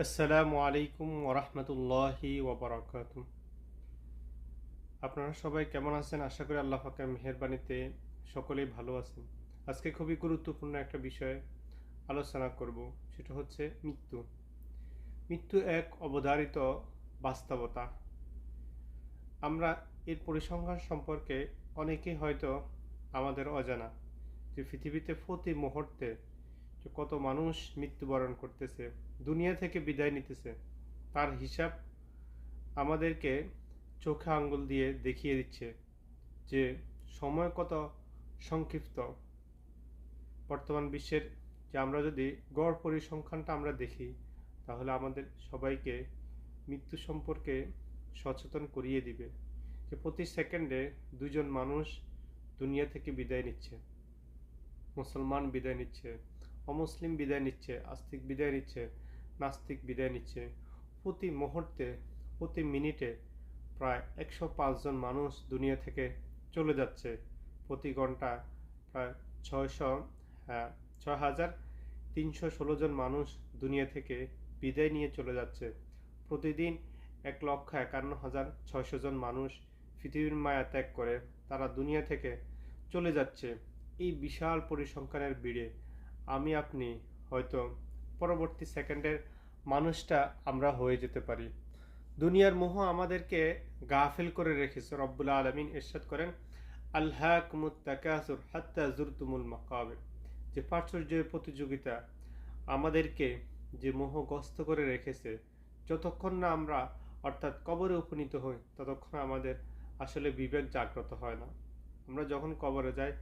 আসসালামু আলাইকুম ওরহমতুল্লাহি ওবরাকাতুহ। আপনারা সবাই কেমন আছেন? আশা করি আল্লাহ পাকের মেহেরবানিতে সকলেই ভালো আছেন। আজকে খুবই গুরুত্বপূর্ণ একটা বিষয়ে আলোচনা করব, সেটা হচ্ছে মৃত্যু। মৃত্যু এক অবধারিত বাস্তবতা। আমরা এর পরিসংখ্যান সম্পর্কে অনেকেই হয়তো আমাদের অজানা, যে পৃথিবীতে প্রতি মুহূর্তে যে কত মানুষ মৃত্যুবরণ করতেছে, দুনিয়া থেকে বিদায় নিতেছে, তার হিসাব আমাদেরকে চোখে আঙ্গুল দিয়ে দেখিয়ে দিচ্ছে যে সময় কত সংক্ষিপ্ত। বর্তমান বিশ্বের যে আমরা যদি গড় পরিসংখ্যানটা আমরা দেখি, তাহলে আমাদের সবাইকে মৃত্যু সম্পর্কে সচেতন করিয়ে দিবে যে প্রতি সেকেন্ডে দুজন মানুষ দুনিয়া থেকে বিদায় নিচ্ছে। মুসলমান বিদায় নিচ্ছে, অমুসলিম বিদায় নিচ্ছে, আস্তিক বিদায় নিচ্ছে, নাস্তিক বিদায় নিচ্ছে। প্রতি মুহূর্তে, প্রতি মিনিটে প্রায় 105 জন মানুষ দুনিয়া থেকে চলে যাচ্ছে। প্রতি ঘন্টা প্রায় 6,316 জন মানুষ দুনিয়া থেকে বিদায় নিয়ে চলে যাচ্ছে। প্রতিদিন 1,51,600 জন মানুষ পৃথিবীর মায়া ত্যাগ করে তারা দুনিয়া থেকে চলে যাচ্ছে। এই বিশাল পরিসংখ্যানের ভিড়ে আমি আপনি হয়তো পরবর্তী সেকেন্ডের মানুষটা আমরা হয়ে যেতে পারি। দুনিয়ার মোহ আমাদেরকে গাফিল করে রেখেছে। রব্বুল আলামিন ইরশাদ করেন, আলহাকুমুত তাকাসুর হাত্তা জুরতুমুল মাকাবির। যে প্রাচুর্যের প্রতিযোগিতা আমাদেরকে যে মোহগ্রস্ত করে রেখেছে, যতক্ষণ না আমরা অর্থাৎ কবরে উপনীত হই ততক্ষণ আমাদের আসলে বিবেক জাগ্রত হয় না। আমরা যখন কবরে যাই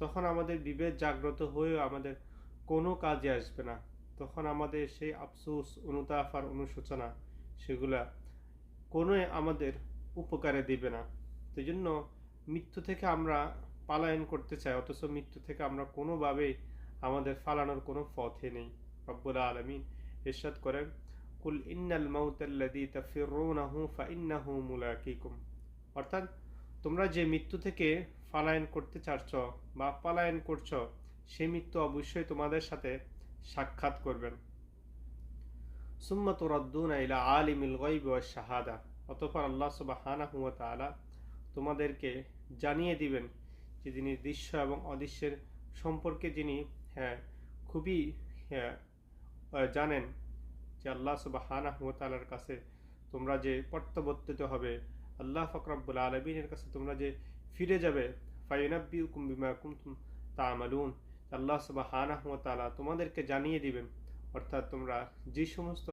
তখন আমাদের বিবেক জাগ্রত হয়েও আমাদের কোনো কাজে আসবে না। তখন আমাদের সেই আফসোস, অনুতাপ আর অনুশোচনা সেগুলা কোনোই আমাদের উপকারে দিবে না। সেই জন্য মৃত্যু থেকে আমরা পালায়ন করতে চাই, অথচ মৃত্যু থেকে আমরা কোনোভাবেই আমাদের পালানোর কোনো পথে নেই। রব্বুল আলামিন ইরশাদ করেন, কুল ইন্নাল মাউতাল্লাযী তাফিরুনাহু ফাইন্নাহু মুলাকিকুম। অর্থাৎ তোমরা যে মৃত্যু থেকে পালায়ন করতে চাচ্ছ বা পালায়ন করছো, সেই মৃত্যু অবশ্যই তোমাদের সাথে সাক্ষাৎ করবেন। সুম্মা তুরাদ্দুনা ইলা আলিমিল গায়বি ওয়াশ শাহাদা। অতঃপর আল্লাহ সুবহানাহু ওয়া তাআলা তোমাদেরকে জানিয়ে দিবেন যে যিনি দৃশ্য এবং অদৃশ্যের সম্পর্কে যিনি খুবই হ্যাঁ, জানেন, যে আল্লাহ সুবহানাহু ওয়া তাআলার কাছে তোমরা যে প্রত্যাবর্তিত হবে, আল্লাহ পাক রব্বুল আলামিনের কাছে তোমরা যে ফিরে যাবে, ফায়ুনাব্বিউকুম বিমা কুনতুম তা'মালুন। আল্লাহ সুবহানাহু ওয়া তাআলা তোমাদেরকে জানিয়ে দিবেন, অর্থাৎ তোমরা যে সমস্ত